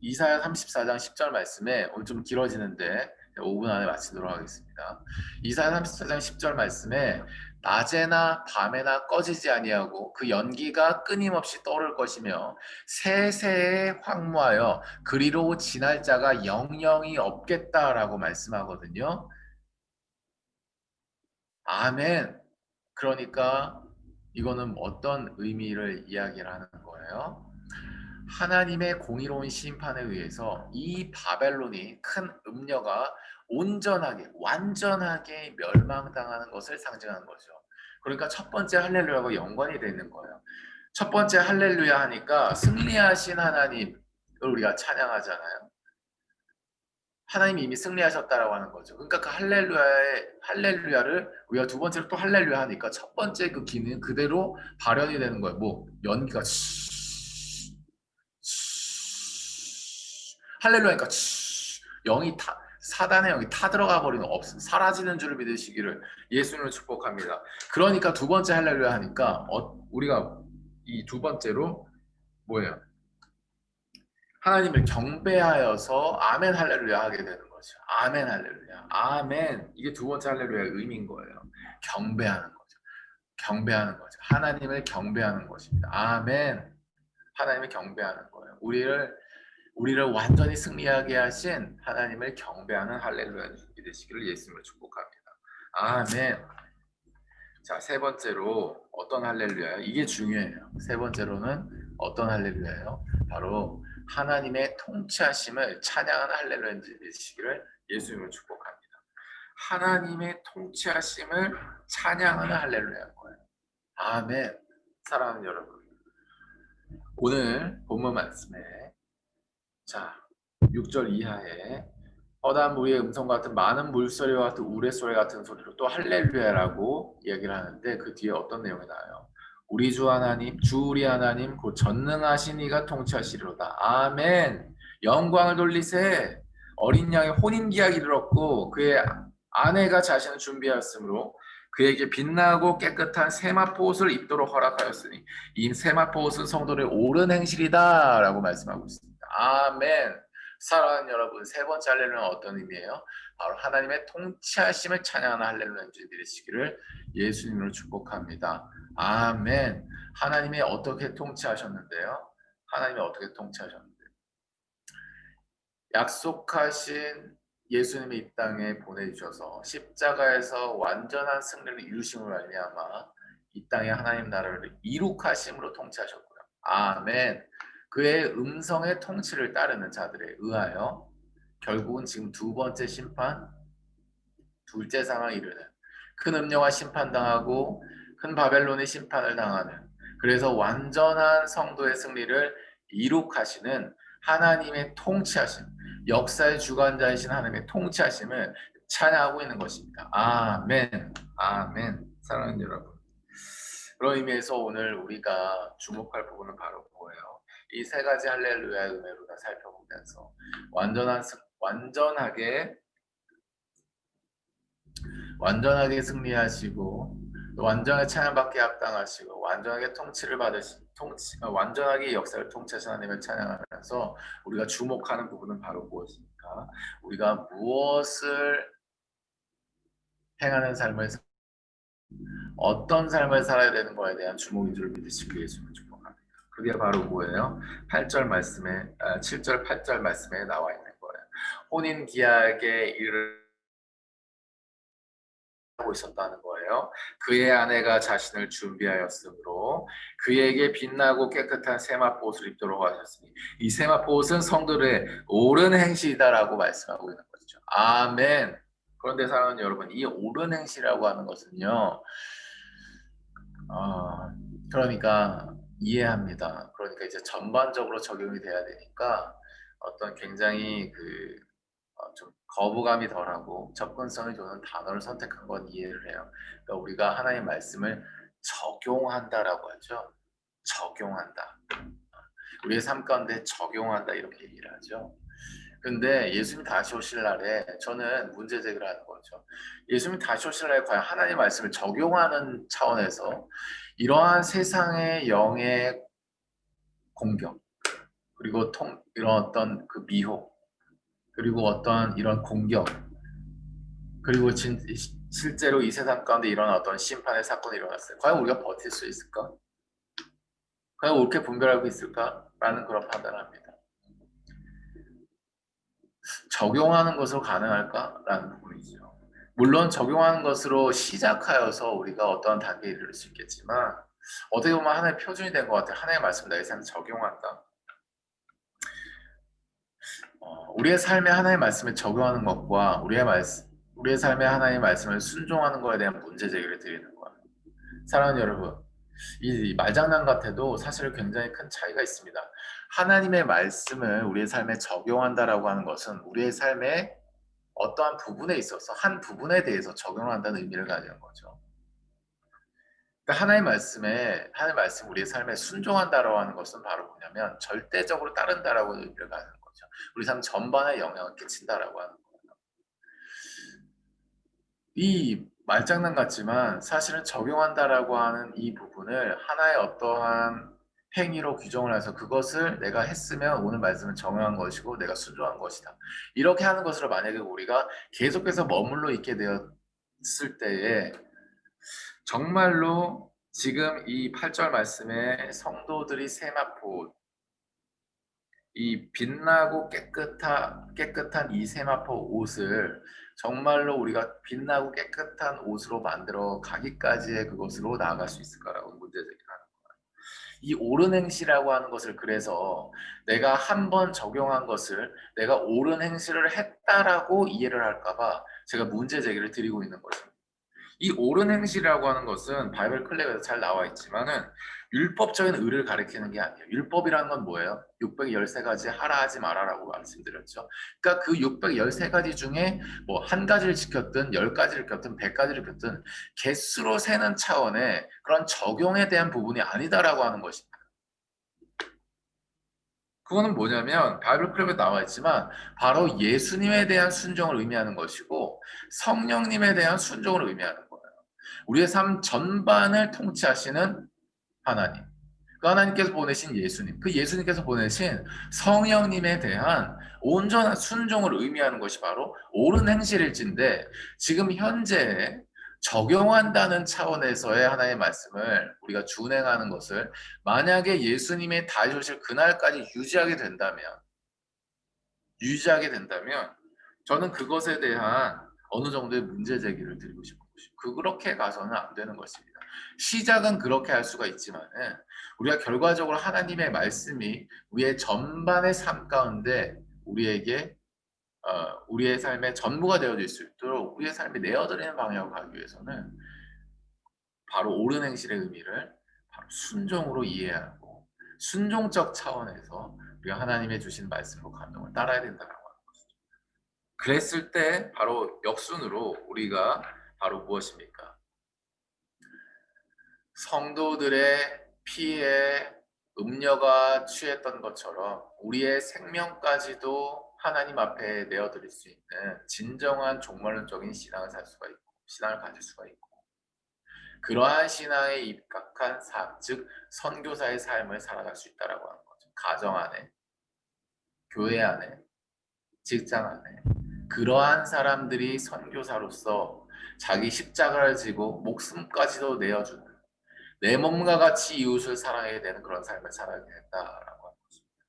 이사야 34장 10절 말씀에 오늘 좀 길어지는데 5분 안에 마치도록 하겠습니다. 이사야 34장 10절 말씀에 낮에나 밤에나 꺼지지 아니하고 그 연기가 끊임없이 떠오를 것이며 세세에 황무하여 그리로 지날 자가 영영이 없겠다라고 말씀하거든요. 아멘. 그러니까 이거는 어떤 의미를 이야기를 하는 거예요? 하나님의 공의로운 심판에 의해서 이 바벨론이 큰 음녀가 온전하게 완전하게 멸망당하는 것을 상징하는 거죠. 그러니까 첫 번째 할렐루야가 연관이 되어 있는 거예요. 첫 번째 할렐루야 하니까 승리하신 하나님을 우리가 찬양하잖아요. 하나님이 이미 승리하셨다라고 하는 거죠. 그러니까 그 할렐루야를 우리가 두 번째로 또 할렐루야 하니까 첫 번째 그 기능 그대로 발현이 되는 거예요. 뭐 연기가 할렐루야니까 영이 사단의 영이 타들어가 버리는 사라지는 줄을 믿으시기를 예수님을 축복합니다. 그러니까 두 번째 할렐루야 하니까 우리가 이 두 번째로 뭐예요? 하나님을 경배하여서 아멘 할렐루야 하게 되는 거죠. 아멘 할렐루야. 아멘. 이게 두 번째 할렐루야의 의미인 거예요. 경배하는 거죠. 경배하는 거죠. 하나님을 경배하는 것입니다. 아멘. 하나님을 경배하는 거예요. 우리를 완전히 승리하게 하신 하나님을 경배하는 할렐루야 믿으시기를 예수님을 축복합니다. 아멘. 자, 세 번째로 어떤 할렐루야예요? 이게 중요해요. 세 번째로는 어떤 할렐루야예요? 바로 하나님의 통치하심을 찬양하는 할렐루야 믿으시기를 예수님을 축복합니다. 하나님의 통치하심을 찬양하는 할렐루야인 거예요. 아멘. 사랑하는 여러분, 오늘 본문 말씀에 자 6절 이하에 허다한 무리의 음성 같은 많은 물소리와 같은 우레소리 같은 소리로 또 할렐루야라고 얘기를 하는데 그 뒤에 어떤 내용이 나와요? 우리 주 하나님, 주 우리 하나님 곧 전능하신 이가 통치하시리로다. 아멘. 영광을 돌리세. 어린 양의 혼인기약이 이르렀고 그의 아내가 자신을 준비하였으므로 그에게 빛나고 깨끗한 세마포 옷을 입도록 허락하였으니 이 세마포 옷은 성도의 옳은 행실이다 라고 말씀하고 있습니다. 아멘. 사랑하는 여러분, 세 번째 할렐루야는 어떤 의미예요? 바로 하나님의 통치하심을 찬양하는 할렐루야인 줄 믿으시기를 예수님으로 축복합니다. 아멘. 하나님이 어떻게 통치하셨는데요? 하나님이 어떻게 통치하셨는데요? 약속하신 예수님이 이 땅에 보내주셔서 십자가에서 완전한 승리를 이루심으로 말미암아 이 땅에 하나님 나라를 이룩하심으로 통치하셨고요. 아멘. 그의 음성의 통치를 따르는 자들에 의하여 결국은 지금 두 번째 심판, 둘째 상황에 이르는 큰 음녀가 심판당하고 큰 바벨론이 심판을 당하는, 그래서 완전한 성도의 승리를 이룩하시는 하나님의 통치하심, 역사의 주관자이신 하나님의 통치하심을 찬양하고 있는 것입니다. 아멘. 아멘. 사랑하는 여러분, 그런 의미에서 오늘 우리가 주목할 부분은 바로 뭐예요? 이 세 가지 할렐루야의 은혜로 다 살펴보면서 완전하게 승리하시고 완전하게 찬양받게 합당하시고 완전하게 완전하게 역사를 통치하신 하나님을 찬양하면서 우리가 주목하는 부분은 바로 무엇입니까? 우리가 무엇을 행하는 삶을, 어떤 삶을 살아야 되는 거에 대한 주목인 줄 믿으시고 예수님을 축복합니다. 그게 바로 뭐예요? 7절 8절 말씀에 나와 있는 거예요. 혼인 기약에 하고 있었다는 거예요. 그의 아내가 자신을 준비하였으므로 그에게 빛나고 깨끗한 세마포 옷을 입도록 하셨으니 이 세마포 옷은 성도들의 옳은 행실이다라고 말씀하고 있는 거죠. 아멘. 그런데 사랑하는 여러분, 이 옳은 행실이라고 하는 것은요, 그러니까 이해합니다. 그러니까 이제 전반적으로 적용이 돼야 되니까 어떤 굉장히 좀 거부감이 덜하고 접근성이 좋은 단어를 선택한 건 이해를 해요. 그러니까 우리가 하나님의 말씀을 적용한다라고 하죠. 적용한다. 우리의 삶 가운데 적용한다 이렇게 얘기를 하죠. 근데 예수님이 다시 오실 날에 저는 문제 제기를 하는 거죠. 예수님이 다시 오실 날에 과연 하나님의 말씀을 적용하는 차원에서 이러한 세상의 영의 공격, 그리고 이런 어떤 그 미혹, 그리고 어떠한 이런 공격, 그리고 실제로 이 세상 가운데 이런 어떤 심판의 사건이 일어났어요. 과연 우리가 버틸 수 있을까? 과연 옳게 분별하고 있을까? 라는 그런 판단을 합니다. 적용하는 것으로 가능할까? 라는 부분이죠. 물론 적용하는 것으로 시작하여서 우리가 어떠한 단계에 이를 수 있겠지만 어떻게 보면 하나의 표준이 된 것 같아요. 하나의 말씀 나의 삶에 적용한다. 우리의 삶에 하나의 말씀을 적용하는 것과 우리의 삶에 하나의 말씀을 순종하는 것에 대한 문제 제기를 드리는 거예요. 사랑하는 여러분, 이 말장난 같아도 사실 굉장히 큰 차이가 있습니다. 하나님의 말씀을 우리의 삶에 적용한다라고 하는 것은 우리의 삶의 어떠한 부분에 있어서 한 부분에 대해서 적용한다는 의미를 가지는 거죠. 그러니까 하나님의 말씀 우리의 삶에 순종한다라고 하는 것은 바로 뭐냐면 절대적으로 따른다라고 의미를 가지는 거죠. 우리 삶 전반에 영향을 끼친다라고 하는 거예요. 이 말장난 같지만 사실은 적용한다라고 하는 이 부분을 하나의 어떠한 행위로 규정을 해서 그것을 내가 했으면 오늘 말씀은 정형한 것이고 내가 순종한 것이다. 이렇게 하는 것으로 만약에 우리가 계속해서 머물러 있게 되었을 때에 정말로 지금 이 8절 말씀에 성도들이 세마포, 이 빛나고 깨끗한 이 세마포 옷을 정말로 우리가 빛나고 깨끗한 옷으로 만들어 가기까지의 그것으로 나아갈 수 있을까라고 문제제기를 하는 거예요. 이 옳은 행실이라고 하는 것을 그래서 내가 한 번 적용한 것을 내가 옳은 행실을 했다라고 이해를 할까봐 제가 문제제기를 드리고 있는 것입니다. 이 옳은 행실이라고 하는 것은 바이블 클랩에서 잘 나와 있지만은 율법적인 의를 가리키는 게 아니에요. 율법이라는 건 뭐예요? 613가지 하라 하지 마라라고 말씀드렸죠. 그러니까 그 613가지 중에 뭐 한 가지를 지켰든 10가지를 지켰든 100가지를 지켰든 개수로 세는 차원의 그런 적용에 대한 부분이 아니다라고 하는 것입니다. 그거는 뭐냐면 바이블 클럽에 나와 있지만 바로 예수님에 대한 순종을 의미하는 것이고 성령님에 대한 순종을 의미하는 거예요. 우리의 삶 전반을 통치하시는 하나님, 그 하나님께서 보내신 예수님, 그 예수님께서 보내신 성령님에 대한 온전한 순종을 의미하는 것이 바로 옳은 행실일진데 지금 현재 적용한다는 차원에서의 하나의 말씀을 우리가 준행하는 것을 만약에 예수님의 다시 오실 그날까지 유지하게 된다면 저는 그것에 대한 어느 정도의 문제 제기를 드리고 싶은 것이고 그렇게 가서는 안 되는 것입니다. 시작은 그렇게 할 수가 있지만은 우리가 결과적으로 하나님의 말씀이 우리의 전반의 삶 가운데 우리에게 우리의 삶의 전부가 되어질 수 있도록 우리의 삶이 내어드리는 방향으로 가기 위해서는 바로 옳은 행실의 의미를 바로 순종으로 이해하고 순종적 차원에서 우리가 하나님의 주신 말씀과 감동을 따라야 된다라고 하는 것이죠. 그랬을 때 바로 역순으로 우리가 바로 무엇입니까? 성도들의 피에 음녀가 취했던 것처럼 우리의 생명까지도 하나님 앞에 내어드릴 수 있는 진정한 종말론적인 신앙을 살 수가 있고 신앙을 가질 수가 있고 그러한 신앙에 입각한 삶, 즉 선교사의 삶을 살아갈 수 있다라고 하는 거죠. 가정 안에, 교회 안에, 직장 안에 그러한 사람들이 선교사로서 자기 십자가를 지고 목숨까지도 내어주는 내 몸과 같이 이웃을 사랑해야 되는 그런 삶을 살아야 된다라고 하는 것입니다.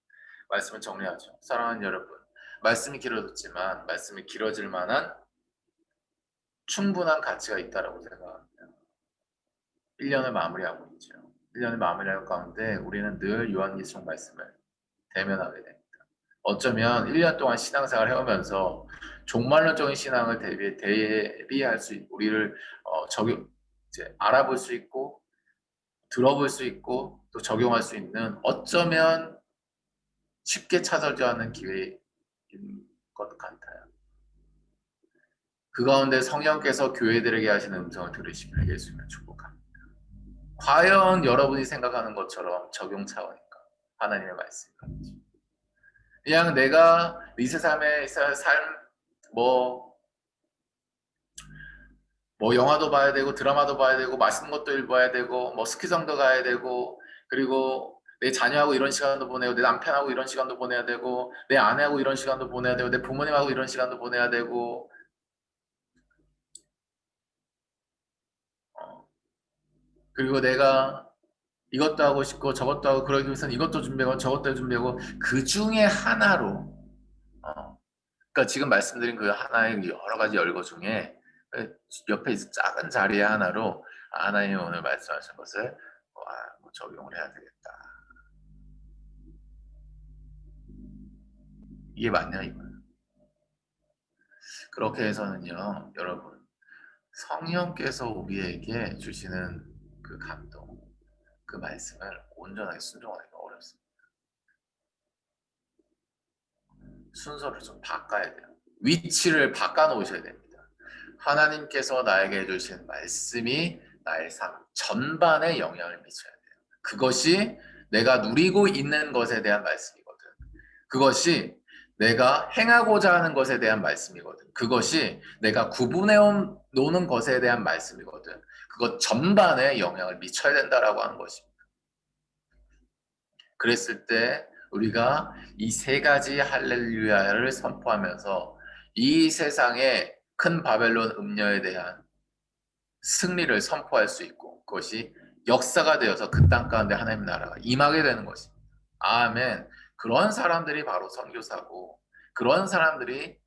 말씀을 정리하죠. 사랑하는 여러분, 말씀이 길어졌지만 말씀이 길어질 만한 충분한 가치가 있다라고 생각합니다. 1년을 마무리하고 있죠. 1년을 마무리할 가운데 우리는 늘 요한계시록 말씀을 대면하게 됩니다. 어쩌면 1년 동안 신앙생활을 해오면서 종말론적인 신앙을 대비할 수 있고 우리를 이제 알아볼 수 있고 들어볼 수 있고 또 적용할 수 있는 어쩌면 쉽게 찾아오지 않는 기회인 것 같아요. 그 가운데 성령께서 교회들에게 하시는 음성을 들으시기를 예수님을 축복합니다. 과연 여러분이 생각하는 것처럼 적용 차원인가? 하나님의 말씀인지. 그냥 내가 이 세상의 뭐 영화도 봐야 되고 드라마도 봐야 되고 맛있는 것도 읽어야 되고 뭐 스키장도 가야 되고 그리고 내 자녀하고 이런 시간도 보내고 내 남편하고 이런 시간도 보내야 되고 내 아내하고 이런 시간도 보내야 되고 내 부모님하고 이런 시간도 보내야 되고 그리고 내가 이것도 하고 싶고 저것도 하고 그러기 위해서는 이것도 준비하고 저것도 준비하고 그 중에 하나로 그러니까 지금 말씀드린 그 하나의 여러 가지 열거 중에 옆에 있는 작은 자리의 하나로 하나님이 오늘 말씀하신 것을 뭐 적용을 해야 되겠다. 이게 맞냐 이거예요. 그렇게 해서는요, 여러분 성령께서 우리에게 주시는 그 감동, 그 말씀을 온전하게 순종하기가 어렵습니다. 순서를 좀 바꿔야 돼요. 위치를 바꿔 놓으셔야 됩니다. 하나님께서 나에게 해주신 말씀이 나의 삶 전반에 영향을 미쳐야 돼요. 그것이 내가 누리고 있는 것에 대한 말씀이거든. 그것이 내가 행하고자 하는 것에 대한 말씀이거든. 그것이 내가 구분해 놓는 것에 대한 말씀이거든. 그것 전반에 영향을 미쳐야 된다라고 하는 것입니다. 그랬을 때 우리가 이 세 가지 할렐루야를 선포하면서 이 세상의 큰 바벨론 음녀에 대한 승리를 선포할 수 있고 그것이 역사가 되어서 그 땅 가운데 하나님의 나라가 임하게 되는 것입니다. 아멘. 그런 사람들이 바로 선교사고 그런 사람들이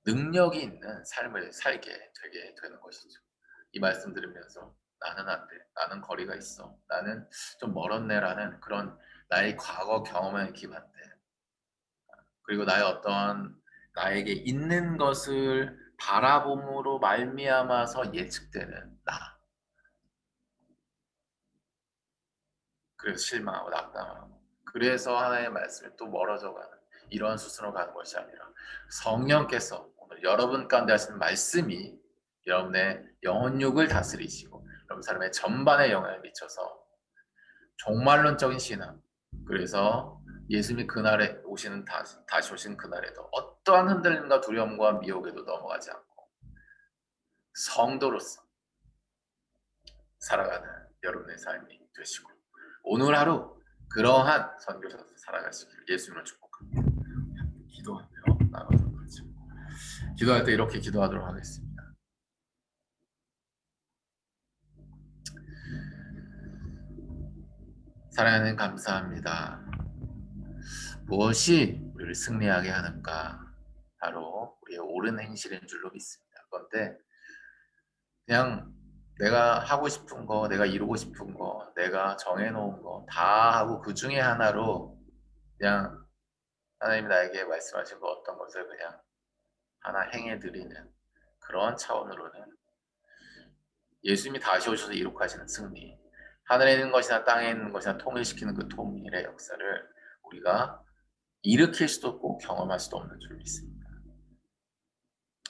능력이 있는 삶을 살게 되게 되는 것이죠. 이 말씀 들으면서 나는 안 돼. 나는 거리가 있어. 나는 좀 멀었네라는 그런 나의 과거 경험에 기반된 그리고 나의 어떤 나에게 있는 것을 바라봄으로 말미암아서 예측되는 나. 그래서 실망하고 낙담하고 그래서 하나님의 말씀이 또 멀어져가는 이러한 수순으로 가는 것이 아니라 성령께서 오늘 여러분 가운데 하시는 말씀이 여러분의 영혼육을 다스리시고 여러분 삶의 전반에 영향을 미쳐서 종말론적인 신앙 그래서 예수님이 그날에 오시는 다시 오신 그날에도 어떠한 흔들림과 두려움과 미혹에도 넘어가지 않고 성도로서 살아가는 여러분의 삶이 되시고 오늘 하루 그러한 선교사로 살아가시길 예수님을 축복합니다. 기도하며 나가도록 하죠. 기도할 때 이렇게 기도하도록 하겠습니다. 사랑하는 감사합니다. 무엇이 우리를 승리하게 하는가? 바로 우리의 옳은 행실인 줄로 믿습니다. 그런데 그냥 내가 하고 싶은 거, 내가 이루고 싶은 거, 내가 정해놓은 거 다 하고 그 중에 하나로 그냥 하나님이 나에게 말씀하신 거 어떤 것을 그냥 하나 행해드리는 그런 차원으로는 예수님이 다시 오셔서 이룩하시는 승리, 하늘에 있는 것이나 땅에 있는 것이나 통일시키는 그 통일의 역사를 우리가 일으킬 수도 없고 경험할 수도 없는 줄 믿습니다.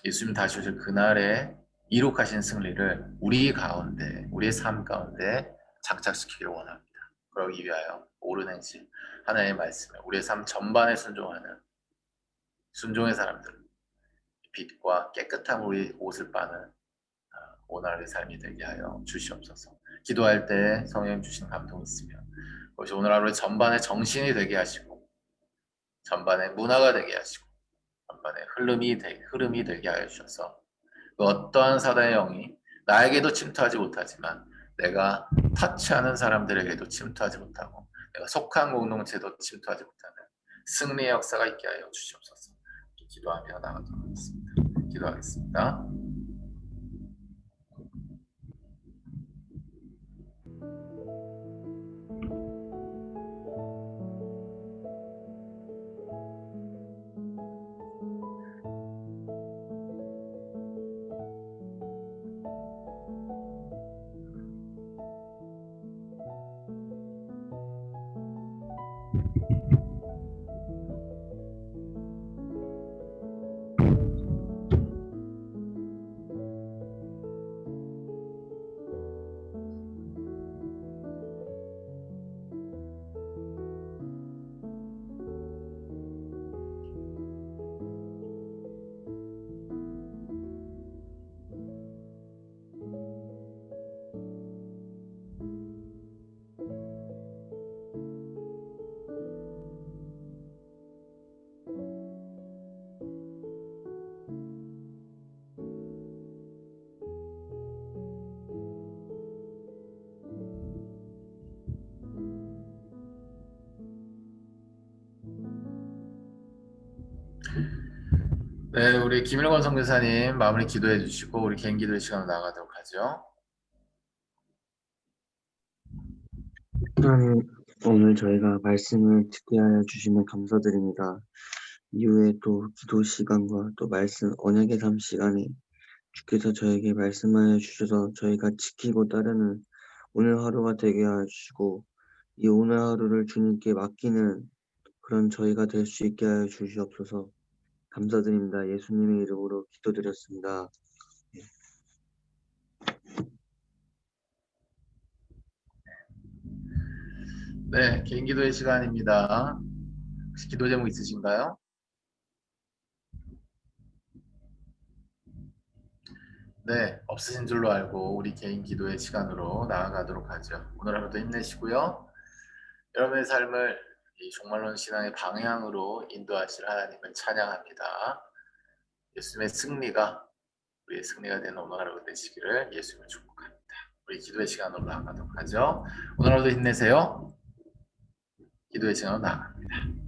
예수님 다시 오실 그날에 이룩하신 승리를 우리 가운데, 우리의 삶 가운데 장착시키기를 원합니다. 그러기 위하여 옳은 행실, 하나님의 말씀에 우리의 삶 전반에 순종하는 순종의 사람들, 빛과 깨끗한 우리 옷을 빠는 오늘의 삶이 되게 하여 주시옵소서. 기도할 때 성령 주신 감동이 있으면 그것이 오늘 하루의 전반의 정신이 되게 하시고 전반의 문화가 되게 하시고 전반의 흐름이 되게 하여 주셔서 그 어떠한 사단의 영이 나에게도 침투하지 못하지만 내가 터치하는 사람들에게도 침투하지 못하고 내가 속한 공동체도 침투하지 못하는 승리의 역사가 있게 하여 주시옵소서. 기도하며 나가도록 하겠습니다. 기도하겠습니다. 네, 우리 김일권 선교사님 마무리 기도해 주시고 우리 개인 기도의 시간으로 나가도록 하죠. 하나님, 오늘 저희가 말씀을 듣게 하여 주시면 감사드립니다. 이후에 또 기도 시간과 또 말씀, 언약의 삶 시간에 주께서 저에게 말씀하여 주셔서 저희가 지키고 따르는 오늘 하루가 되게 하여 주시고 이 오늘 하루를 주님께 맡기는 그런 저희가 될 수 있게 하여 주시옵소서. 감사드립니다. 예수님의 이름으로 기도드렸습니다. 네, 개인 기도의 시간입니다. 혹시 기도 제목 있으신가요? 네, 없으신 줄로 알고 우리 개인 기도의 시간으로 나아가도록 하죠. 오늘 하루도 힘내시고요. 여러분의 삶을 이 종말론 신앙의 방향으로 인도하실 하나님을 찬양합니다. 예수님의 승리가 우리의 승리가 되는 오늘 하루 되시기를 예수님을 축복합니다. 우리 기도의 시간으로 나아가도록 하죠. 오늘 하루도 힘내세요. 기도의 시간으로 나아갑니다.